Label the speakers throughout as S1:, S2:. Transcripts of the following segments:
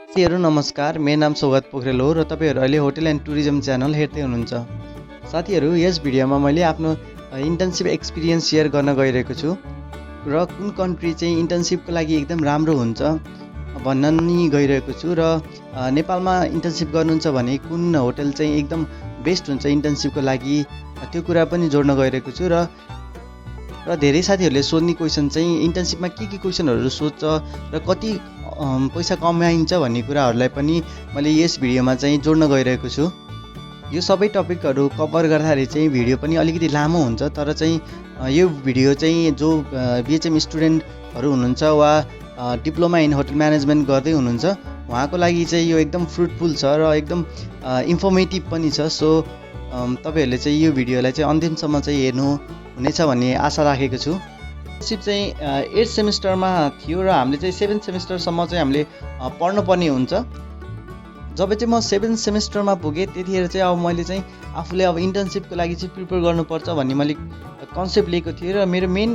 S1: साथीहरू नमस्कार, मेरो नाम सौगात पोखरेल हो र तपाईँहरू अहिले होटल एन्ड टुरिज्म च्यानल हेर्दै हुनुहुन्छ। साथीहरू, यस भिडियोमा मैले आफ्नो इन्टर्नसिप एक्सपिरियन्स सेयर गर्न गइरहेको छु र कुन कन्ट्री चाहिँ इन्टर्नसिपको लागि एकदम राम्रो हुन्छ भन्न नि गइरहेको छु र नेपालमा इन्टर्नसिप गर्नुहुन्छ भने कुन होटल चाहिँ एकदम बेस्ट हुन्छ इन्टर्नसिपको लागि त्यो कुरा पनि जोड्न गइरहेको छु र धेरै साथीहरूले सोध्ने क्वेसन चाहिँ इन्टर्नसिपमा के क्वेसनहरू सोध्छ र कति पैसा कमाइन्छ भन्ने कुराहरूलाई पनि मैले यस भिडियोमा चाहिँ जोड्न गइरहेको छु। यो सबै टपिकहरू कभर गर्दाखेरि चाहिँ भिडियो पनि अलिकति लामो हुन्छ, तर चाहिँ यो भिडियो चाहिँ जो बिएचएम स्टुडेन्टहरू हुनुहुन्छ वा डिप्लोमा इन होटल म्यानेजमेन्ट गर्दै हुनुहुन्छ उहाँको लागि चाहिँ यो एकदम फ्रुटफुल छ र एकदम इन्फर्मेटिभ पनि छ। सो तपाईँहरूले चाहिँ यो भिडियोलाई चाहिँ अन्तिमसम्म चाहिँ हेर्नु हुनेछ भन्ने आशा राखेको छु। इन्टर्नसिप चाहिँ 8th सेमिस्टरमा थियो र हामीले चाहिँ 7th सेमिस्टरसम्म चाहिँ हामीले पढ्नुपर्ने हुन्छ। जब चाहिँ म 7th सेमिस्टरमा पुगेँ त्यतिखेर चाहिँ अब मैले चाहिँ आफूले अब इन्टर्नसिपको लागि चाहिँ प्रिपेयर गर्नुपर्छ भन्ने मैले कन्सेप्ट लिएको थिएँ र मेरो मेन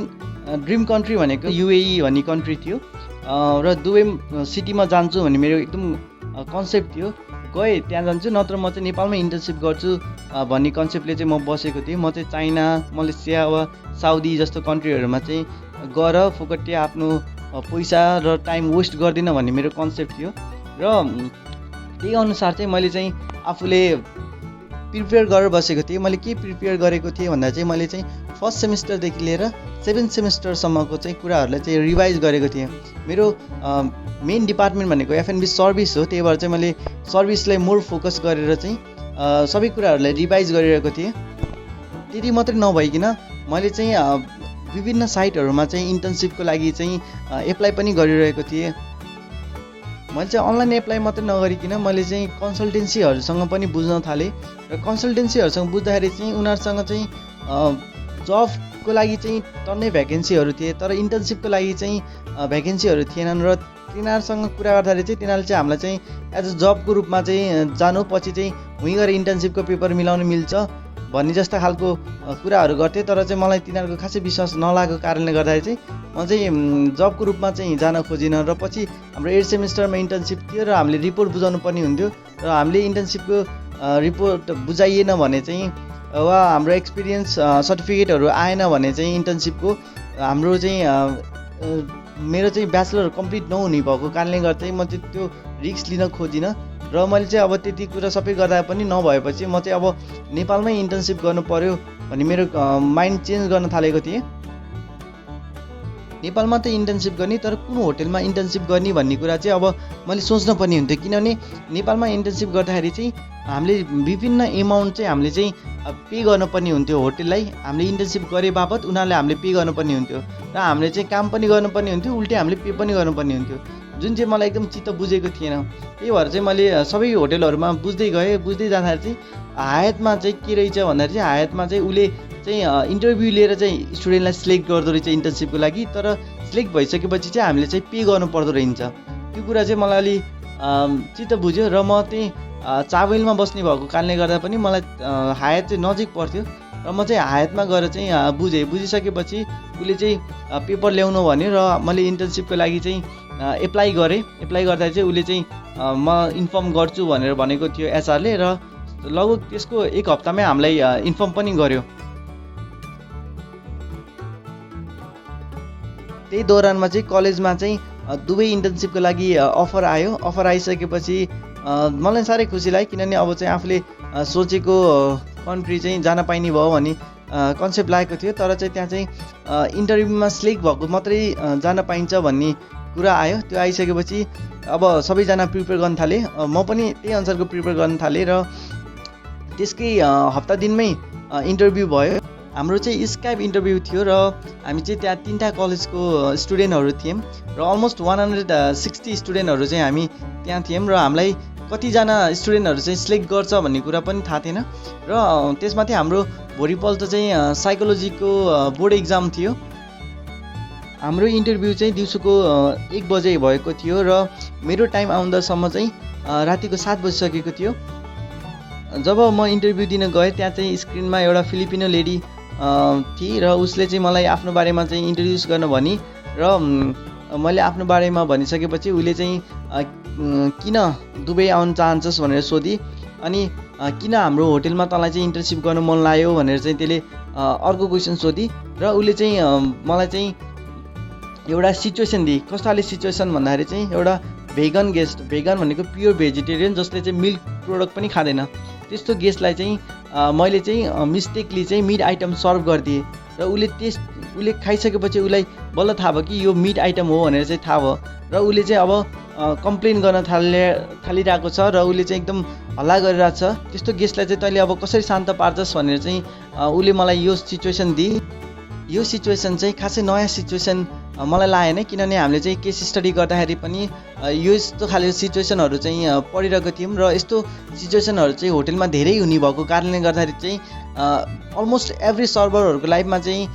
S1: ड्रिम कन्ट्री भनेको युएई भन्ने कन्ट्री थियो र दुबई सिटीमा जान्छु भन्ने मेरो एकदम कन्सेप्ट थियो। गएँ त्यहाँ जान्छु, नत्र म चाहिँ नेपालमै इन्टर्नसिप गर्छु भन्ने कन्सेप्टले चाहिँ म बसेको थिएँ। म चाहिँ चाइना, मलेसिया वा साउदी जस्तो कन्ट्रीहरूमा चाहिँ गएर फोकट्टे आफ्नो पैसा र टाइम वेस्ट गर्दिनँ भन्ने मेरो कन्सेप्ट थियो र त्यही अनुसार चाहिँ मैले चाहिँ आफूले प्रिपेयर गरेर बसेको थिएँ। मैले के प्रिपेयर गरेको थिएँ भन्दा चाहिँ मैले चाहिँ 1st सेमिस्टरदेखि लिएर 7th सेमिस्टरसम्मको चाहिँ कुराहरूलाई चाहिँ रिभाइज गरेको थिएँ। मेरो मेन डिपार्टमेन्ट भनेको एफएनबी सर्भिस हो, त्यही भएर चाहिँ मैले सर्भिसलाई मोर फोकस गरेर चाहिँ सबै कुराहरूलाई रिभाइज गरिरहेको थिएँ। त्यति मात्रै नभइकन मैले चाहिँ विभिन्न साइटहरूमा चाहिँ इन्टर्नसिपको लागि चाहिँ एप्लाई पनि गरिरहेको थिएँ। मैले चाहिँ अनलाइन एप्लाई मात्रै नगरिकन मैले चाहिँ कन्सल्टेन्सीहरूसँग पनि बुझ्न थालेँ र कन्सल्टेन्सीहरूसँग बुझ्दाखेरि चाहिँ उनीहरूसँग चाहिँ जबको लागि चाहिँ टन्नै भ्याकेन्सीहरू थिए, तर इन्टर्नसिपको लागि चाहिँ भ्याकेन्सीहरू थिएनन् र तिनीहरूसँग कुरा गर्दाखेरि चाहिँ तिनीहरूले चाहिँ हामीलाई चाहिँ एज अ जबको रूपमा चाहिँ जानु, पछि चाहिँ उहीँ गएर इन्टर्नसिपको पेपर मिलाउनु मिल्छ भन्ने जस्ता खालको कुराहरू गर्थे। तर चाहिँ मलाई तिनीहरूको खासै विश्वास नलागेको कारणले गर्दाखेरि चाहिँ म चाहिँ जबको रूपमा चाहिँ जान खोजिनँ र पछि हाम्रो 8th सेमिस्टरमा इन्टर्नसिप थियो र हामीले रिपोर्ट बुझाउनु पर्ने हुन्थ्यो र हामीले इन्टर्नसिपको रिपोर्ट बुझाइएन भने चाहिँ वा हाम्रो एक्सपिरियन्स सर्टिफिकेटहरू आएन भने चाहिँ इन्टर्नसिपको हाम्रो चाहिँ मेरो चाहिँ ब्याचलर कम्प्लिट नहुने भएको कारणले गर्दा चाहिँ म चाहिँ त्यो रिस्क लिन खोजिनँ र मैले चाहिँ अब त्यति कुरा सबै गर्दा पनि नभएपछि म चाहिँ अब नेपालमै इन्टर्नसिप गर्नु पर्यो भन्ने मेरो माइन्ड चेन्ज गर्न थालेको थिएँ। नेपालमा त इन्टर्नसिप गर्ने, तर कुन होटलमा इन्टर्नसिप गर्ने भन्ने कुरा चाहिँ अब मैले सोच्न पर्ने हुन्थ्यो, किनभने नेपालमा इन्टर्नसिप गर्दाखेरि चाहिँ हामीले विभिन्न एमाउन्ट चाहिँ हामीले चाहिँ पे गर्नुपर्ने हुन्थ्यो होटललाई। हामीले इन्टर्नसिप गरे बापत उनीहरूले हामीले पे गर्नुपर्ने हुन्थ्यो र हामीले चाहिँ काम पनि गर्नुपर्ने हुन्थ्यो, उल्टै हामीले पे पनि गर्नुपर्ने हुन्थ्यो, जुन चाहिँ मलाई एकदम चित्त बुझेको थिएन। त्यही भएर चाहिँ मैले सबै होटलहरूमा बुझ्दै गएँ। बुझ्दै जाँदाखेरि चाहिँ हायतमा चाहिँ के रहेछ भन्दाखेरि चाहिँ हायतमा चाहिँ उसले चाहिँ इन्टरभ्यू लिएर चाहिँ स्टुडेन्टलाई सिलेक्ट गर्दो रहेछ इन्टर्नसिपको लागि, तर सिलेक्ट भइसकेपछि चाहिँ हामीले चाहिँ पे गर्नु पर्दो रहेछ। त्यो कुरा चाहिँ मलाई अलि चित्त बुझ्यो र म त्यही चाबेलमा बस्ने भएको कारणले गर्दा पनि मलाई हायत चाहिँ नजिक पर्थ्यो र म चाहिँ हायतमा गएर चाहिँ बुझिसकेपछि उसले चाहिँ पेपर ल्याउनु भन्यो र मैले इन्टर्नसिपको लागि चाहिँ एप्लाई गरेँ। एप्लाई गर्दा चाहिँ उसले चाहिँ म इन्फर्म गर्छु भनेर भनेको थियो एचआरले र लगभग त्यसको 1 हप्तामै हामीलाई इन्फर्म पनि गर्यो। त्यही दौरानमा चाहिँ कलेजमा चाहिँ दुबई इन्टर्नसिपको लागि अफर आयो। अफर आइसकेपछि मलाई साह्रै खुसी लाग्यो, किनभने अब चाहिँ आफूले सोचेको कन्ट्री चाहिँ जान पाइने भयो भन्ने कन्सेप्ट लागेको थियो। तर चाहिँ त्यहाँ चाहिँ इन्टरभ्यूमा सिलेक्ट भएको मात्रै जान पाइन्छ भन्ने कुरा आयो। त्यो आइसकेपछि अब सबैजना प्रिपेयर गर्न थाले, म पनि त्यही अनुसारको प्रिपेयर गर्न थालेँ र त्यसकै हप्ता दिनमै इन्टरभ्यू भयो। हाम्रो चाहिँ स्काइप इन्टरभ्यू थियो र हामी चाहिँ त्यहाँ 3टा कलेजको स्टुडेन्टहरू थियौँ र अलमोस्ट 160 स्टुडेन्टहरू चाहिँ हामी त्यहाँ थियौँ र हामीलाई कतिजना स्टुडेन्टहरू चाहिँ सिलेक्ट गर्छ भन्ने कुरा पनि थाहा थिएन र त्यसमाथि हाम्रो भोलिपल्ट चाहिँ साइकोलोजीको बोर्ड इक्जाम थियो। हाम्रो इन्टरभ्यू चाहिँ दिउँसोको 1 बजे भएको थियो र मेरो टाइम आउँदासम्म चाहिँ रातिको 7 बजिसकेको थियो। जब म इन्टरभ्यू दिन गएँ त्यहाँ चाहिँ स्क्रिनमा एउटा फिलिपिनो लेडी थिए र उसले चाहिँ मलाई आफ्नो बारेमा चाहिँ इन्ट्रोड्युस गर्न भनी र मैले आफ्नो बारेमा भनिसकेपछि उसले चाहिँ किन दुबई आउन चाहन्छस् भनेर सोधी। अनि किन हाम्रो होटेलमा तँलाई चाहिँ इन्टर्नसिप गर्नु मन लाग्यो भनेर चाहिँ त्यसले अर्को क्वेसन सोधी। र उसले चाहिँ मलाई चाहिँ एउटा सिचुएसन दिए। कस्तो खाले सिचुएसन भन्दाखेरि चाहिँ एउटा भेगन गेस्ट, भेगन भनेको प्योर भेजिटेरियन जसले चाहिँ मिल्क प्रोडक्ट पनि खाँदैन, त्यस्तो गेस्टलाई चाहिँ मैले चाहिँ मिस्टेकली चाहिँ मिट आइटम सर्भ गरिदिएँ। र उसले खाइसकेपछि उसलाई बल्ल थाहा भयो कि यो मिट आइटम हो भनेर चाहिँ थाहा भयो। र उसले चाहिँ अब कम्प्लेन गर्न थालिरहेको छ र उसले चाहिँ एकदम हल्ला गरिरहेको छ। त्यस्तो गेस्टलाई चाहिँ तैँले अब कसरी शान्त पार्छस् भनेर चाहिँ उसले मलाई यो सिचुएसन दिए। यो सिचुएसन चाहिँ खासै नयाँ सिचुएसन मलाई लागेन, किनभने हामीले चाहिँ केस स्टडी गर्दाखेरि पनि यस्तो खाले सिचुएसनहरू चाहिँ पढिरहेको थियौँ। र यस्तो सिचुएसनहरू चाहिँ होटेलमा धेरै हुने भएको कारणले गर्दाखेरि चाहिँ अलमोस्ट एभ्री सर्भरहरूको लाइफमा चाहिँ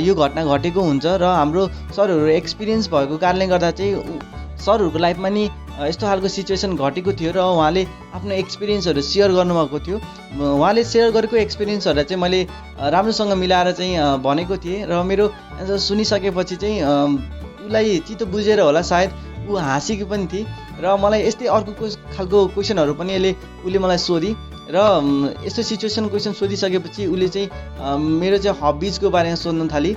S1: यो घटना घटेको हुन्छ। र हाम्रो सरहरू एक्सपिरियन्स भएको कारणले गर्दा चाहिँ सरहरूको लाइफमा नि यस्तो खालको सिचुएसन घटेको थियो र उहाँले आफ्नो एक्सपिरियन्सहरू सेयर गर्नुभएको थियो। उहाँले सेयर गरेको एक्सपिरियन्सहरूलाई चाहिँ मैले राम्रोसँग मिलाएर चाहिँ भनेको थिएँ। र मेरो एन्सर सुनिसकेपछि चाहिँ उसलाई चित्त बुझेर होला सायद ऊ हाँसेको पनि थिए। र मलाई यस्तै अर्को खालको क्वेसनहरू पनि उसले मलाई सोधी। र यस्तो सिचुएसन क्वेसन सोधिसकेपछि उसले चाहिँ मेरो चाहिँ हबिजको बारेमा सोध्न थाली।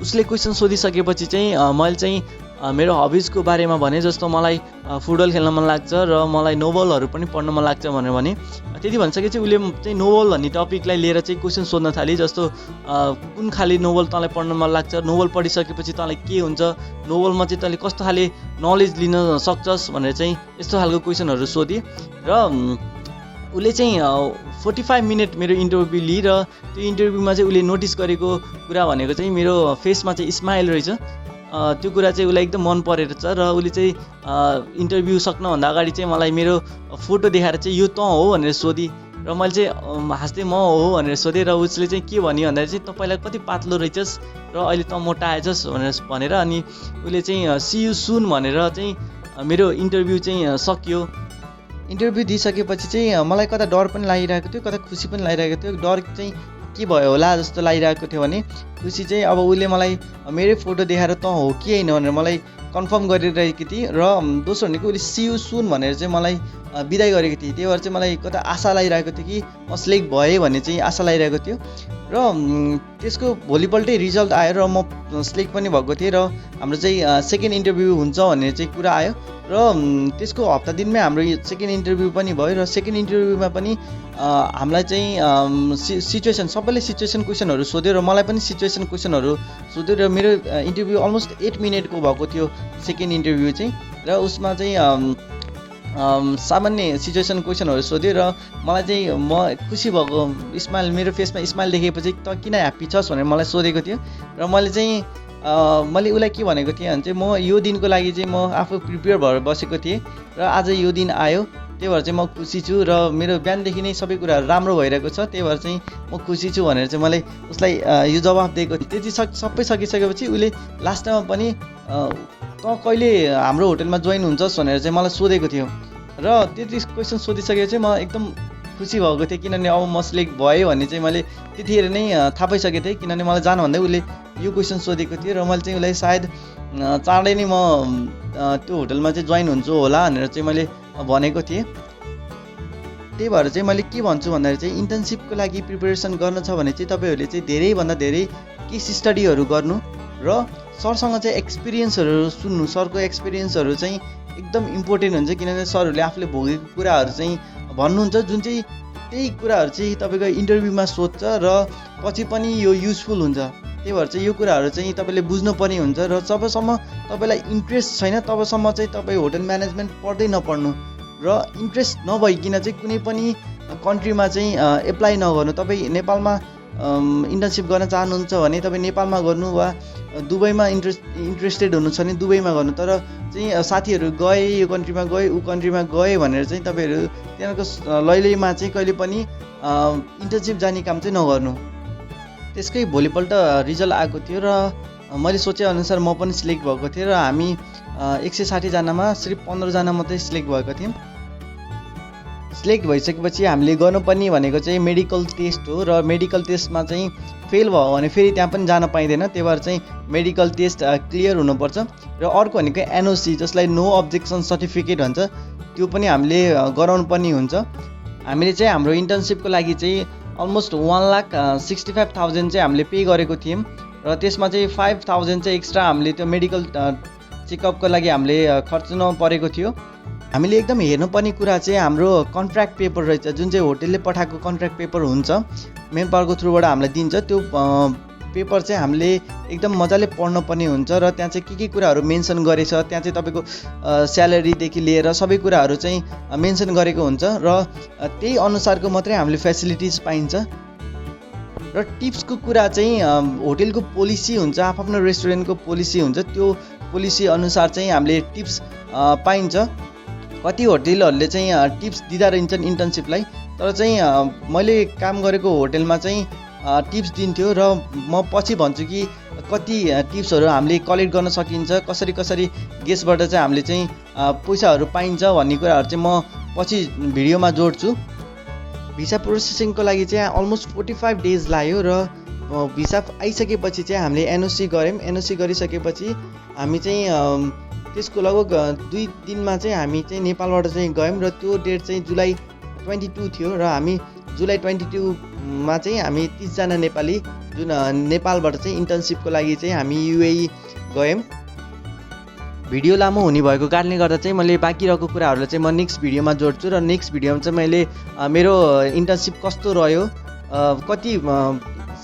S1: उसले क्वेसन सोधिसकेपछि चाहिँ मैले चाहिँ मेरो हबिजको बारेमा भने, जस्तो मलाई फुटबल खेल्न मन लाग्छ र मलाई नोभलहरू पनि पढ्न मन लाग्छ भनेर भने। त्यति भनिसकेपछि उसले चाहिँ नोभल भन्ने टपिकलाई लिएर चाहिँ क्वेसन सोध्न थाली। जस्तो कुन खाले नोभल तँलाई पढ्न मन लाग्छ, नोभल पढिसकेपछि तँलाई के हुन्छ, नोभलमा चाहिँ तँले कस्तो खाले नलेज लिन सक्छस् भनेर चाहिँ यस्तो खालको क्वेसनहरू सोधी। र उसले चाहिँ 45 मिनट मेरो इन्टरभ्यू लिई। र त्यो इन्टरभ्यूमा चाहिँ उसले नोटिस गरेको कुरा भनेको चाहिँ मेरो फेसमा चाहिँ स्माइल रहेछ। त्यो कुरा चाहिँ उसलाई एकदम मन परेर छ। र उसले चाहिँ इन्टरभ्यू सक्नुभन्दा अगाडि चाहिँ मलाई मेरो फोटो देखाएर चाहिँ यो तँ हो भनेर सोधी। र मैले चाहिँ हाँस्दै म हो भनेर सोधेँ। र उसले चाहिँ के भन्यो भन्दाखेरि चाहिँ तपाईँलाई कति पातलो रहेछस् र अहिले तँ मोटा आएछस् भनेर। अनि उसले चाहिँ सी यु सुन भनेर चाहिँ मेरो इन्टरभ्यू चाहिँ सक्यो। इन्टरभ्यू दिइसकेपछि चाहिँ मलाई कता डर पनि लागिरहेको थियो, कता खुसी पनि लागिरहेको थियो। डर चाहिँ के भयो होला जस्तो लागिरहेको थियो भने खुसी चाहिँ अब उसले मलाई मेरै फोटो देखाएर तँ हो कि होइन भनेर मलाई कन्फर्म गरिरहेकी थिएँ। र दोस्रो भनेको उसले सी यु सुन भनेर चाहिँ मलाई बिदाई गरेको थिएँ। त्यही भएर चाहिँ मलाई कता आशा लागिरहेको थियो कि म सिलेक्ट भएँ भन्ने चाहिँ आशा लागिरहेको थियो। र त्यसको भोलिपल्टै रिजल्ट आयो र म सिलेक्ट पनि भएको थिएँ। र हाम्रो चाहिँ सेकेन्ड इन्टरभ्यू हुन्छ भन्ने चाहिँ कुरा आयो। र त्यसको हप्ता दिनमै हाम्रो सेकेन्ड इन्टरभ्यू पनि भयो। र सेकेन्ड इन्टरभ्यूमा पनि हामीलाई चाहिँ सिचुएसन सबैले सिचुएसन क्वेसनहरू सोध्यो र मलाई पनि सिचुएसन क्वेसनहरू सोध्यो। र मेरो इन्टरभ्यू अलमोस्ट 8 मिनटको भएको थियो सेकेन्ड इन्टरभ्यू चाहिँ। र उसमा चाहिँ सामान्य सिचुएसन क्वेसनहरू सोध्यो। र मलाई चाहिँ म खुसी भएको स्माइल मेरो फेसमा स्माइल देखेपछि त किन ह्याप्पी छस् भनेर मलाई सोधेको थियो। र मैले उसलाई के भनेको थिएँ भने चाहिँ म यो दिनको लागि चाहिँ म आफू प्रिपेयर भएर बसेको थिएँ र आज यो दिन आयो, त्यही भएर चाहिँ म खुसी छु र मेरो बिहानदेखि नै सबै कुराहरू राम्रो भइरहेको छ, त्यही भएर चाहिँ म खुसी छु भनेर चाहिँ मैले उसलाई यो जवाफ दिएको थिएँ। त्यति सबै सकिसकेपछि उसले लास्टमा पनि तँ कहिले हाम्रो होटेलमा जोइन हुन्छस् भनेर चाहिँ मलाई सोधेको थियो। र त्यति क्वेसन सोधिसकेपछि म एकदम खुसी भएको थिएँ, किनभने अब म सिलेक्ट भएँ भन्ने चाहिँ मैले त्यतिखेर नै थाहा पाइसकेको थिएँ। किनभने मलाई जानुभन्दै उसले यो क्वेसन सोधेको थियो र मैले चाहिँ उसलाई सायद चाँडै नै म त्यो होटेलमा चाहिँ जोइन हुन्छु होला भनेर चाहिँ मैले भनेको थिएँ। त्यही भएर चाहिँ मैले के भन्छु भन्दाखेरि चाहिँ इन्टर्नसिपको लागि प्रिपेरेसन गर्न छ भने चाहिँ तपाईँहरूले चाहिँ धेरैभन्दा धेरै केस स्टडीहरू गर्नु र सरसँग चाहिँ एक्सपिरियन्सहरू सुन्नु। सरको एक्सपिरियन्सहरू चाहिँ एकदम इम्पोर्टेन्ट हुन्छ, किनभने सरहरूले आफूले भोगेको कुराहरू चाहिँ भन्नुहुन्छ, जुन चाहिँ त्यही कुराहरू चाहिँ तपाईँको इन्टरभ्यूमा सोध्छ र पछि पनि यो युजफुल हुन्छ। त्यही भएर चाहिँ यो कुराहरू चाहिँ तपाईँले बुझ्नुपर्ने हुन्छ। र जबसम्म तपाईँलाई इन्ट्रेस्ट छैन तबसम्म चाहिँ तपाईँ होटल म्यानेजमेन्ट पढ्दै नपढ्नु र इन्ट्रेस्ट नभइकन चाहिँ कुनै पनि कन्ट्रीमा चाहिँ एप्लाई नगर्नु। तपाईँ नेपालमा इन्टर्नसिप गर्न चाहनुहुन्छ भने तपाईँ नेपालमा गर्नु वा दुबईमा इन्ट्रेस्टेड हुनुहुन्छ भने दुबईमा गर्नु। तर चाहिँ साथीहरू गए यो कन्ट्रीमा गए ऊ कन्ट्रीमा गए भनेर चाहिँ तपाईँहरू त्यहाँको लैलैमा चाहिँ कहिले पनि इन्टर्नसिप जाने काम चाहिँ नगर्नु। त्यसकै भोलिपल्ट रिजल्ट आएको थियो र मैले सोचेअनुसार म पनि सिलेक्ट भएको थिएँ र हामी 160 जनामा सिर्फ 15 जना मात्रै सिलेक्ट भएको थियौँ। सिलेक्ट भइसकेपछि हामीले गर्नुपर्ने भनेको चाहिँ मेडिकल टेस्ट हो र मेडिकल टेस्टमा चाहिँ फेल भयो भने फेरि त्यहाँ पनि जान पाइँदैन। त्यही भएर चाहिँ मेडिकल टेस्ट क्लियर हुनुपर्छ। र अर्को भनेको एनओसी जसलाई नो अब्जेक्सन सर्टिफिकेट भन्छ, त्यो पनि हामीले गराउनु पर्ने हुन्छ। हामीले चाहिँ हाम्रो इन्टर्नसिपको लागि चाहिँ अलमोस्ट 1,65,000 चाहिँ हामीले पे गरेको थियौँ र त्यसमा चाहिँ 5,000 चाहिँ एक्स्ट्रा हामीले त्यो मेडिकल चेकअपको लागि हामीले खर्च्न परेको थियो। हामीले एकदम हेर्नुपर्ने कुरा चाहिँ हाम्रो कन्ट्र्याक्ट पेपर रहेछ, जुन चाहिँ होटेलले पठाएको कन्ट्र्याक्ट पेपर हुन्छ, मेन पावरको थ्रुबाट हामीलाई दिन्छ। त्यो पेपर चाहिँ हामीले एकदम मजाले पढ्नुपर्ने हुन्छ र त्यहाँ चाहिँ के कुराहरू मेन्सन गरेछ, त्यहाँ चाहिँ तपाईँको स्यालेरीदेखि लिएर सबै कुराहरू चाहिँ मेन्सन गरेको हुन्छ र त्यही अनुसारको मात्रै हामीले फेसिलिटिज पाइन्छ। र टिप्सको कुरा चाहिँ होटेलको पोलिसी हुन्छ, आफ्नो रेस्टुरेन्टको पोलिसी हुन्छ, त्यो पोलिसी अनुसार चाहिँ हामीले टिप्स पाइन्छ। कति होटेलहरूले चाहिँ टिप्स दिँदा रहन्छन् इन्टर्नसिपलाई, तर चाहिँ मैले काम गरेको होटेलमा चाहिँ टिप्स दिन्थ्यो र म पछि भन्छु कि कति टिप्सहरू हामीले कलेक्ट गर्न सकिन्छ, कसरी कसरी गेस्टबाट चाहिँ हामीले चाहिँ पैसाहरू पाइन्छ भन्ने कुराहरू चाहिँ म पछि भिडियोमा जोड्छु। भिसा प्रोसेसिङको लागि चाहिँ अलमोस्ट 45 डेज लाग्यो र भिसा आइसकेपछि चाहिँ हामीले एनओसी गऱ्यौँ। एनओसी गरिसकेपछि हामी चाहिँ त्यसको लगभग 2 दिनमा चाहिँ हामी चाहिँ नेपालबाट चाहिँ गयौँ र त्यो डेट चाहिँ जुलाई 22 थियो र हामी जुलाई 22मा चाहिँ हामी 30 जना नेपाली जुन नेपालबाट चाहिँ इन्टर्नसिपको लागि चाहिँ हामी युएई गयौँ। भिडियो लामो हुने भएको कारणले गर्दा चाहिँ मैले बाँकी रहेको कुराहरूलाई चाहिँ म नेक्स्ट भिडियोमा जोड्छु र नेक्स्ट भिडियोमा चाहिँ मैले मेरो इन्टर्नसिप कस्तो रह्यो, कति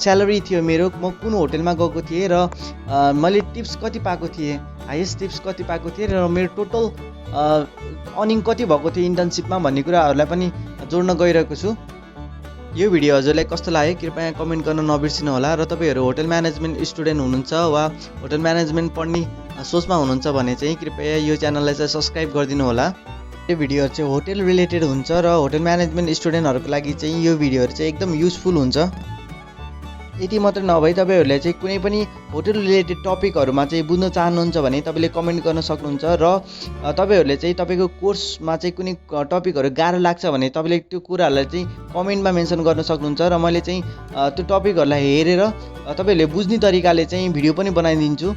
S1: स्यालेरी थियो मेरो, म कुन होटेलमा गएको थिएँ र मैले टिप्स कति पाएको थिएँ, हाइएस्ट टिप्स कति पाएको थिएँ र मेरो टोटल अर्निङ कति भएको थियो इन्टर्नसिपमा भन्ने कुराहरूलाई पनि जोड्न गइरहेको छु। यो भिडियो हजुरलाई कस्तो लाग्यो कृपया कमेन्ट गर्न नबिर्सिनु होला र तपाईँहरू होटल म्यानेजमेन्ट स्टुडेन्ट हुनुहुन्छ वा होटल म्यानेजमेन्ट पढ्ने सोचमा हुनुहुन्छ भने चाहिँ कृपया यो च्यानललाई चाहिँ सब्सक्राइब गरिदिनु होला। यो भिडियोहरू चाहिँ होटेल रिलेटेड हुन्छ र होटल म्यानेजमेन्ट स्टुडेन्टहरूको लागि चाहिँ यो भिडियोहरू चाहिँ एकदम युजफुल हुन्छ। यति मात्र नभई तपाईँहरूले चाहिँ कुनै पनि होटल रिलेटेड टपिकहरूमा चाहिँ बुझ्न चाहनुहुन्छ भने तपाईँले कमेन्ट गर्न सक्नुहुन्छ र तपाईँहरूले चाहिँ तपाईँको कोर्समा चाहिँ कुनै टपिकहरू गाह्रो लाग्छ भने तपाईँले त्यो कुराहरूलाई चाहिँ कमेन्टमा मेन्सन गर्न सक्नुहुन्छ र मैले चाहिँ त्यो टपिकहरूलाई हेरेर तपाईँहरूले बुझ्ने तरिकाले चाहिँ भिडियो पनि बनाइदिन्छु।